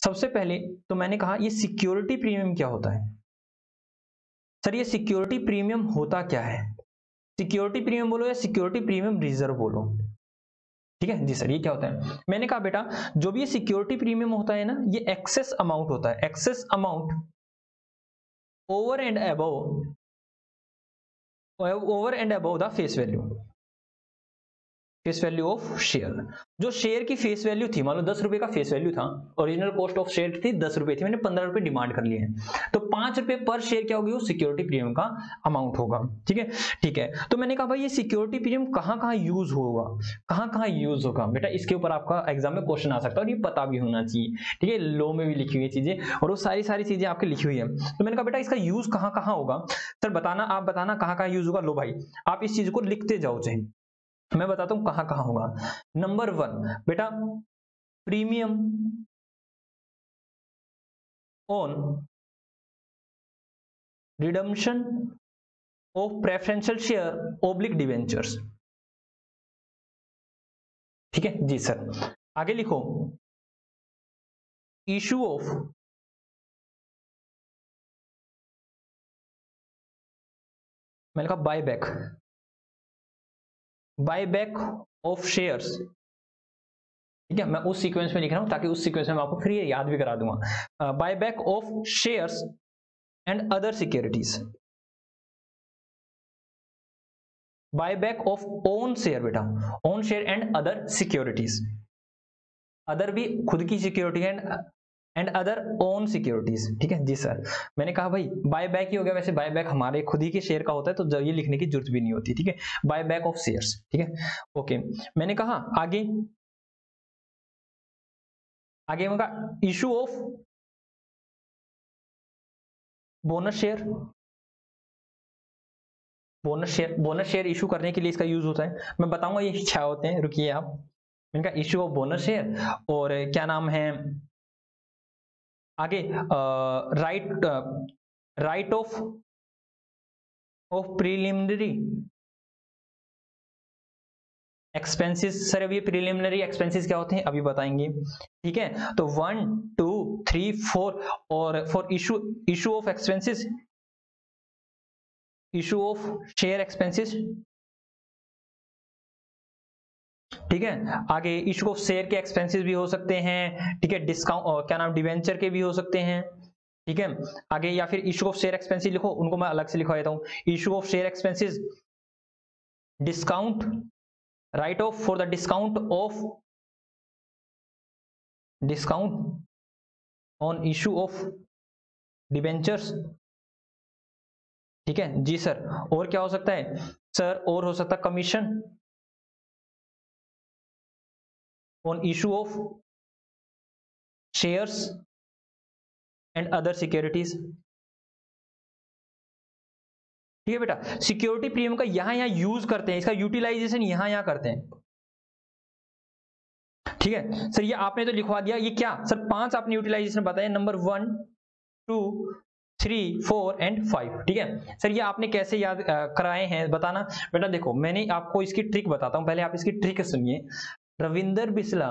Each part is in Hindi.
सबसे पहले तो मैंने कहा ये सिक्योरिटी प्रीमियम क्या होता है। सर ये सिक्योरिटी प्रीमियम होता क्या है? सिक्योरिटी प्रीमियम बोलो या सिक्योरिटी प्रीमियम रिजर्व बोलो, ठीक है जी सर। ये क्या होता है? मैंने कहा बेटा जो भी ये सिक्योरिटी प्रीमियम होता है ना, ये एक्सेस अमाउंट होता है, excess amount over and above the face value, face value of share. जो शेयर की फेस वैल्यू थी, मान लो 10 रुपए का फेस वैल्यू था, ओरिजिनल कॉस्ट ऑफ शेयर थी 10 रुपए थी, मैंने 15 रुपए डिमांड कर लिए हैं, तो 5 रुपए पर शेयर क्या होगी? वो सिक्योरिटी प्रीमियम का अमाउंट होगा, ठीक है। ठीक है, तो मैंने कहा भाई ये सिक्योरिटी प्रीमियम कहां कहां यूज होगा, कहां कहां यूज होगा बेटा, इसके ऊपर आपका एग्जाम में क्वेश्चन आ सकता है और ये पता भी होना चाहिए, ठीक है। लॉ में भी लिखी हुई चीजें और वो सारी चीजें आपकी लिखी हुई है। तो मैंने कहा बेटा इसका यूज कहां कहां होगा, सर बताना, आप बताना कहां कहां यूज होगा। लो भाई आप इस चीज को लिखते जाओ, चाहे मैं बताता हूं कहां कहां होगा। नंबर 1 बेटा premium on redemption of preferential share oblique debentures, ठीक है जी सर। आगे लिखो इशू ऑफ मैंने कहा बायबैक ऑफ शेयर्स, ठीक है। मैं उस सीक्वेंस में लिख रहा हूं ताकि उस सीक्वेंस में मैं आपको फिर ये याद भी करा दूंगा। Buyback of shares and other securities, buyback of own share बेटा, own share and other securities, other भी खुद की security and other own securities, ठीक है जी सर। मैंने कहा भाई बाय बैक ही हो गया, वैसे बाय बैक हमारे खुद ही के शेयर का होता है तो ये लिखने की जरूरत भी नहीं होती, ठीक है। बाय बैक ऑफ शेयर्स, ठीक है ओके। मैंने कहा आगे मैं कहा issue of bonus share, bonus share issue करने के लिए इसका यूज होता है। मैं बताऊंगा ये क्या होते हैं, रुकिए आप। मैंने कहा इशू ऑफ बोनस शेयर और क्या नाम है आगे, right of preliminary expenses. Sir अभी प्रीलिमिनरी एक्सपेंसेस क्या होते हैं अभी बताएंगे, ठीक है। तो 1 2 3 4 और for issue of expenses, issue of share expenses, ठीक है। आगे इशू ऑफ शेयर के एक्सपेंसेस भी हो सकते हैं, ठीक है। डिस्काउंट क्या नाम डिवेंचर के भी हो सकते हैं, ठीक है। आगे या फिर इशू ऑफ शेयर एक्सपेंसेस लिखो, उनको मैं अलग से लिखवा देता हूं। Issue of share expenses, discount, right of for the discount on issue of debentures, ठीक है जी सर। और क्या हो सकता है सर? और हो सकता है commission on issue of shares and other securities, ठीक है बेटा। सिक्योरिटी प्रीमियम का यहां यूज करते हैं, इसका यूटिलाइजेशन यहां करते हैं, ठीक है सर। ये आपने तो लिखवा दिया, ये क्या सर 5 आपने यूटिलाइजेशन बताया, नंबर 1 2 3 4 एंड 5, ठीक है सर। ये आपने कैसे याद कराए हैं बताना बेटा। देखो मैंने आपको इसकी ट्रिक बताता हूं, पहले आप इसकी ट्रिक सुनिए। रविंदर बिस्ला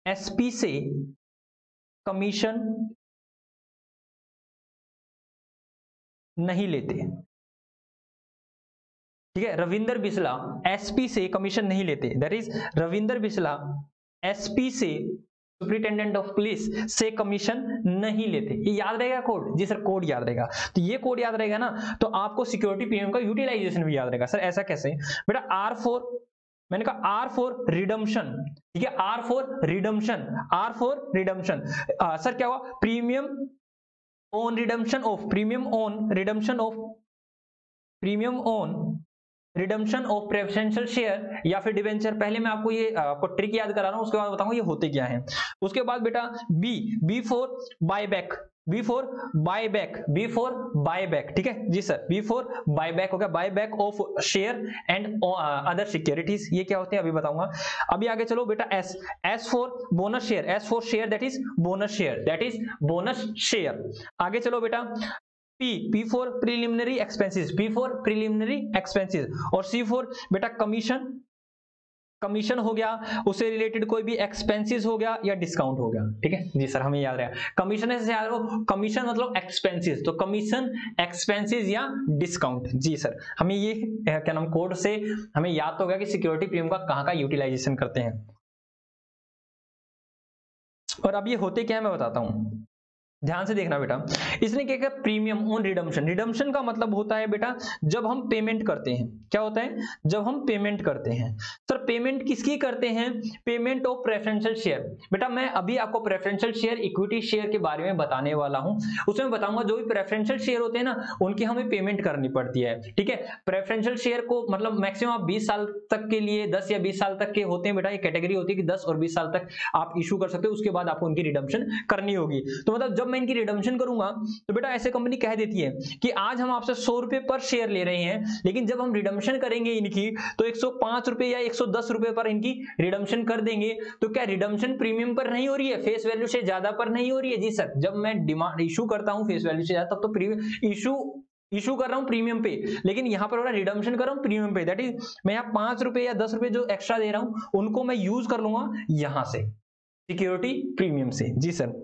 एसपी से कमीशन नहीं लेते, ठीक है। रविंदर बिस्ला एसपी से कमीशन नहीं लेते, that is Ravinder Bisla SP से सुपरिटेंडेंट ऑफ पुलिस से कमीशन नहीं लेते। ये याद रहेगा कोड? जी सर कोड याद रहेगा। तो ये कोड याद रहेगा ना, तो आपको सिक्योरिटी प्रीमियम का यूटिलाइजेशन भी याद रहेगा। सर ऐसा कैसे बेटा? R4 मैंने कहा R4 रिडम्पशन, ठीक है। R4 रिडम्पशन, सर क्या हुआ? Premium on redemption of, redemption of preferential share या फिर डिवेंचर। पहले मैं आपको ये आपको ट्रिक याद करा रहा हूं, उसके बाद बताऊंगा ये होते क्या हैं। उसके बाद बेटा बी फॉर बायबैक, ठीक है जी सर। बी फॉर बायबैक हो गया, buyback of share and other securities. ये क्या होते हैं अभी बताऊंगा। अभी आगे चलो बेटा S for bonus share, that is bonus share, आगे चलो बेटा। पी फॉर प्रीलिमिनरी एक्सपेंसेस, और सी फॉर बेटा कमीशन कमीशन हो गया, उससे रिलेटेड कोई भी एक्सपेंसेस हो गया या डिस्काउंट हो गया। ठीक है जी सर, हमें याद रहा कमीशन से याद रखो, कमीशन मतलब एक्सपेंसेस, तो कमीशन, एक्सपेंसेस या डिस्काउंट। जी सर, हमें ये क्या नाम कोड से हमें याद तो होगा कि सिक्योरिटी प्रीमियम का कहां का यूटिलाइजेशन करते हैं। और अब ये होते क्या है मैं बताता हूं, ध्यान से देखना बेटा। इसने क्या किया, प्रीमियम ऑन रिडम्पशन। रिडम्पशन का मतलब होता है बेटा जब हम पेमेंट करते हैं, क्या होता है, जब हम पेमेंट करते हैं। सर पेमेंट किसकी करते हैं, पेमेंट ऑफ प्रेफरेंशियल शेयर। बेटा मैं अभी आपको प्रेफरेंशियल शेयर, इक्विटी शेयर के बारे में बताने वाला हूं, उसमें बताऊंगा जो भी प्रेफरेंशियल शेयर होते हैं ना उनकी हमें पेमेंट करनी पड़ती है। ठीक है, प्रेफरेंशियल शेयर को मतलब मैक्सिमम आप 20 साल तक के लिए, 10 या 20 साल तक के होते हैं बेटा, ये कैटेगरी होती है कि 10 और 20 साल तक आप इशू कर सकते हो, उसके बाद आपको उनकी रिडम्पशन करनी होगी। तो मतलब जब मैं इनकी रिडम्पशन करूंगा तो बेटा ऐसे कंपनी कह देती है कि आज हम आपसे 100 रुपए पर शेयर ले रहे हैं, लेकिन जब हम रिडम्पशन करेंगे इनकी तो 105 रुपए या 110 रुपए पर इनकी रिडम्पशन कर देंगे। तो क्या रिडम्पशन प्रीमियम पर नहीं हो रही है, फेस वैल्यू से ज्यादा पर नहीं हो रही है? जी सर, जब मैं डिमांड इशू करता हूं फेस वैल्यू से ज्यादा तब तो प्रीमियम इशू कर रहा हूं प्रीमियम पे, लेकिन यहां पर हो रहा है रिडम्पशन कर रहा हूं प्रीमियम पे। दैट इज मैं यहां 5 रुपए या 10 रुपए जो एक्स्ट्रा दे रहा हूं उनको मैं यूज कर लूंगा यहां से सिक्योरिटी प्रीमियम से। जी सर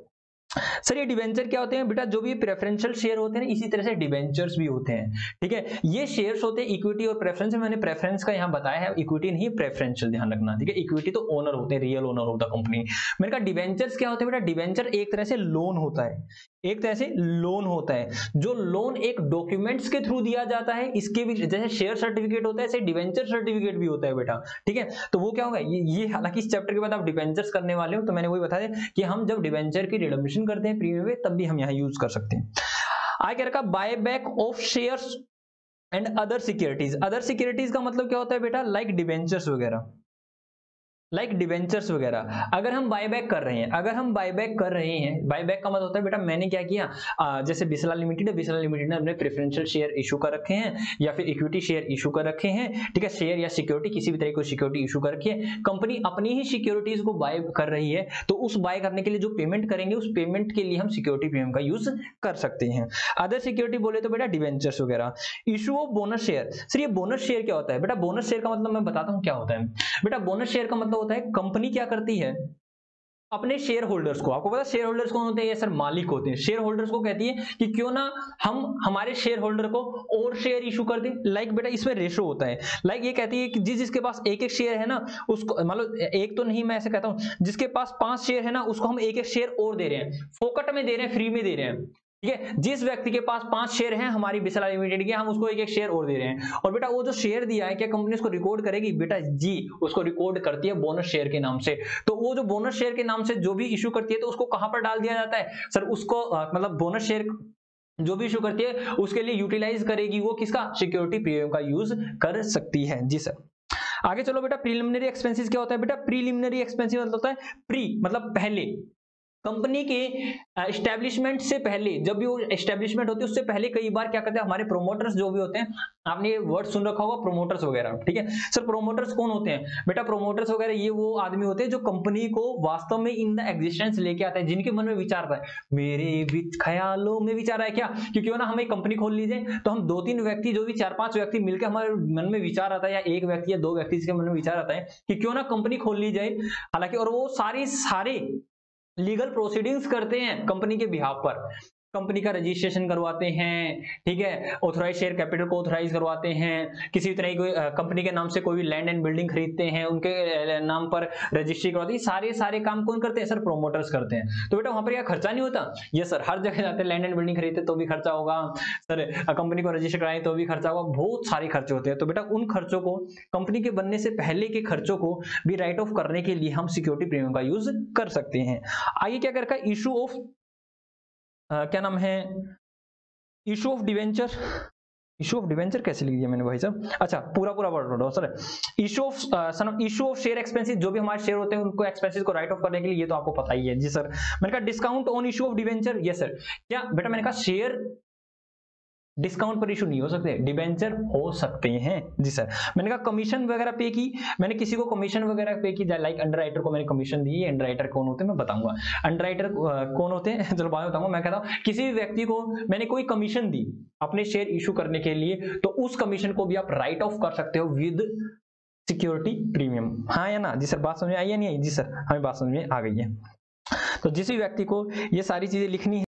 ये डिवेंचर क्या होते हैं बेटा, जो भी प्रेफरेंशियल शेयर होते हैं इसी तरह से डिवेंचर्स भी होते हैं। ठीक है, ये शेयर्स होते हैं इक्विटी और प्रेफरेंस, मैंने प्रेफरेंस का यहां बताया है, इक्विटी नहीं प्रेफरेंशियल, ध्यान रखना। ठीक है, इक्विटी तो ओनर होते हैं, real owner of the company. मैंने कहा डिवेंचर्स क्या होते हैं बेटा, डिवेंचर एक तरह से लोन होता है, एक तरह से लोन होता है। जो लोन एक डॉक्यूमेंट्स के थ्रू दिया जाता है, इसके भी जैसे शेयर सर्टिफिकेट होता है ऐसे डिवेंचर सर्टिफिकेट भी होता है बेटा। ठीक है, तो वो क्या होगा, ये हालांकि इस चैप्टर के बाद आप डिवेंचर्स करने वाले हो, तो मैंने वही बताया कि हम जब डिवेंचर की रिडम्पशन करते हैं प्रीमियम में तब भी हम यहाँ यूज कर सकते हैं। आगे क्या रखा, buy back of shares and other securities. Other securities का मतलब क्या होता है बेटा, लाइक डिवेंचर्स वगैरह, लाइक डिवेंचर्स वगैरह। अगर हम बायबैक कर रहे हैं, अगर हम बायबैक कर रहे हैं, बायबैक का मतलब होता है बेटा मैंने क्या किया, जैसे बिस्ला लिमिटेड है, बिस्ला लिमिटेड ने अपने प्रेफरेंशियल शेयर इशू कर रखे हैं या फिर इक्विटी शेयर इशू कर रखे हैं। ठीक है, शेयर या सिक्योरिटी किसी भी तरह की सिक्योरिटी इशू कर रखी है, कंपनी अपनी ही सिक्योरिटीज को बाय कर रही है, तो उस बाय करने के लिए जो पेमेंट करेंगे उस पेमेंट के लिए हम सिक्योरिटी प्रीमियम का यूज कर सकते हैं। अदर सिक्योरिटी बोले तो बेटा डिवेंचर्स वगैरह। Issue of bonus share. Sir ये बोनस शेयर क्या होता है बेटा, बोनस शेयर का मतलब मैं बताता हूं क्या होता है बेटा। बोनस शेयर का मतलब होता है कंपनी क्या करती है, अपने शेयर होल्डर्स को, आपको पता शेयर होल्डर्स कौन होते हैं, ये सर मालिक होते हैं, शेयर होल्डर्स को कहती है कि क्यों ना हम हमारे शेयर होल्डर को और शेयर इशू कर दें। लाइक बेटा इसमें रेशो होता है, लाइक ये कहती है कि जिसके पास एक एक शेयर है ना उसको, मतलब एक तो नहीं मैं ऐसे कहता हूं, जिसके पास 5 शेयर है ना उसको हम एक एक शेयर और दे रहे हैं, फोकट में दे रहे हैं, फ्री में दे रहे हैं। ठीक है, जिस व्यक्ति के पास 5 शेयर हैं हमारी बिस्ला लिमिटेड के, हम उसको एक एक शेयर और दे रहे हैं। और बेटा वो जो शेयर दिया है क्या कंपनी उसको रिकॉर्ड करेगी? बेटा जी, उसको रिकॉर्ड करती है बोनस शेयर के नाम से। तो वो जो बोनस शेयर के नाम से जो भी इशू करती है तो उसको कहां पर डाल दिया जाता है सर, उसको मतलब बोनस शेयर जो भी इशू करती है उसके लिए यूटिलाइज करेगी वो किसका, सिक्योरिटी प्रीमियम का यूज कर सकती है। जी सर, आगे चलो बेटा। प्रीलिमिनरी एक्सपेंसेस क्या होता है बेटा, प्रीलिमिनरी एक्सपेंसेस मतलब होता है प्री मतलब पहले, कंपनी के एस्टेब्लिशमेंट से पहले, जब भी वो एस्टेब्लिशमेंट होती है उससे पहले कई बार क्या करते हैं हमारे प्रोमोटर्स जो भी होते हैं, आपने ये वर्ड सुन रखा होगा प्रोमोटर्स वगैरह। ठीक है सर, प्रोमोटर्स कौन होते हैं बेटा, प्रोमोटर्स वगैरह ये वो आदमी होते हैं जो कंपनी को वास्तव में इन द एग्जिस्टेंस लेके आते हैं, जिनके मन में विचार आता है, मेरे भी ख्यालों में विचार है क्या, क्योंकि ना हम एक कंपनी खोल लीजिए तो हम 2-3 व्यक्ति जो भी 4-5 व्यक्ति मिलकर हमारे मन में विचार आता है, या एक व्यक्ति या 2 व्यक्ति जिसके मन में विचार आता है कि क्यों ना कंपनी खोल ली जाए। हालांकि और वो सारे लीगल प्रोसीडिंग्स करते हैं कंपनी के बिहाफ पर, कंपनी का रजिस्ट्रेशन करवाते हैं। ठीक है, ऑथराइज शेयर कैपिटल को ऑथराइज करवाते हैं, किसी तरह की कंपनी के नाम से कोई भी लैंड एंड बिल्डिंग खरीदते हैं उनके नाम पर रजिस्ट्री करवाते हैं, सारे काम कौन करते हैं सर, प्रोमोटर्स करते हैं। तो बेटा वहां पर क्या खर्चा नहीं होता? ये सर, हर जगह जाते हैं लैंड एंड बिल्डिंग खरीदते तो भी खर्चा होगा सर, कंपनी को रजिस्टर कराए तो भी खर्चा होगा, बहुत सारे खर्चे होते हैं। तो बेटा उन खर्चों को, कंपनी के बनने से पहले के खर्चों को भी राइट ऑफ करने के लिए हम सिक्योरिटी प्रीमियम का यूज कर सकते हैं। आइए क्या कर रखा है, इशू ऑफ क्या नाम है, issue of debenture. Issue of debenture कैसे लिख दिया मैंने भाई साहब, अच्छा पूरा वर्ड पढ़ो sir. Issue of issue of share expenses, जो भी हमारे शेयर होते हैं उनको एक्सपेंसेस को राइट ऑफ करने के लिए, ये तो आपको पता ही है। जी सर, मैंने कहा discount on issue of debenture. Yes sir, क्या बेटा मैंने कहा शेयर डिस्काउंट पर इशू नहीं हो सकते, डिबेंचर हो सकते हैं। जी सर, मैंने कहा कमीशन वगैरह पे की, मैंने किसी को कमीशन वगैरह पे की, लाइक अंडर राइटर को मैंने कमीशन दी। अंडर राइटर कौन होते हैं मैं बताऊंगा, अंडर राइटर कौन होते हैं चलो बाद में बताऊंगा। मैं कहता हूं किसी भी व्यक्ति को मैंने कोई कमीशन दी अपने शेयर इशू करने के लिए, तो उस कमीशन को भी आप राइट ऑफ कर सकते हो विद सिक्योरिटी प्रीमियम। हाँ या ना? जी सर, बात समझ में आई या नहीं आई? जी सर, हमें बात समझ में आ गई है। तो जिस भी व्यक्ति को ये सारी चीजें लिखनी है